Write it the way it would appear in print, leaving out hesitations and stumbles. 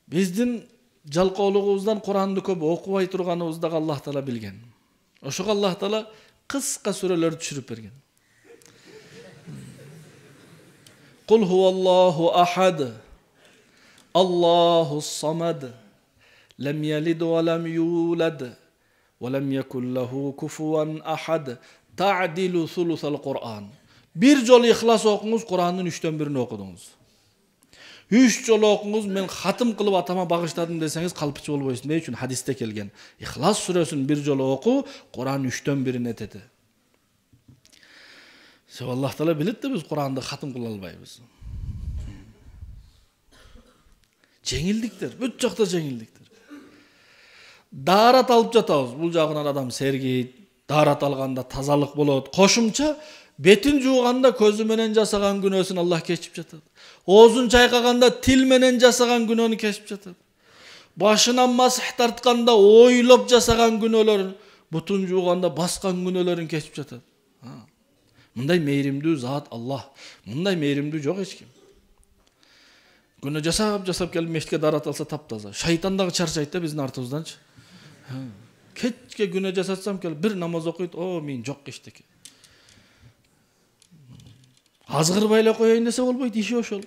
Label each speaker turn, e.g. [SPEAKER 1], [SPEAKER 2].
[SPEAKER 1] Биздин жалкоолугубуздан Куранды көп окубай турганыбызды дагы Аллах Таала билген. Ошого Аллах Таала кыска сүрөлөр түшүрүп берген. Кул хуваллаху ахад, Аллаху самад, лам ялид ва лам юлад, ва лам якун лаху куфуан ахад, ta'dilu sulusal Kur'an. Bir жолу ихлас окуңуз, Курандын 3/1 окудуңуз. 3 жолу окуңуз, мен хатым кылып атама багыштадым десеңиз калпычы болбойсуз. Эмне үчүн? Хадисте келген. Ихлас сүрөсүн 1 жолу оку, Куран 3/1 этети. Себеби Аллах Таала билет да биз Куранды хатым кыла албайбыз. Жеңилдиктер, бүт жакта жеңилдиктер. Даарат алып жатабыз. Бул жагынан адам сергейт, даарат алганда тазалык болот. Кошумча бетин жууганда көзү менен жасаган күнөөсүн Аллах кечип жатат. Оозун чайкаганда тил менен жасаган күнөөнү кечип жатат. Башынан масых тартканда ойлоп жасаган күнөөлөрүн, бутун жууганда баскан күнөөлөрүн кечип жатат. Мындай мейримдүү зат Аллах. Мындай мейримдүү жок эч ким. Күнөө жасап келип мешитке даарат алса таптаза. Шайтан дагы чарчайт да биздин артыбызданчы. Кечке күнөө жасатсам келип бир намаз окуйт, о мен жок эчтеке. Азгырбай эле коеюн десе болбойт, иши ошол.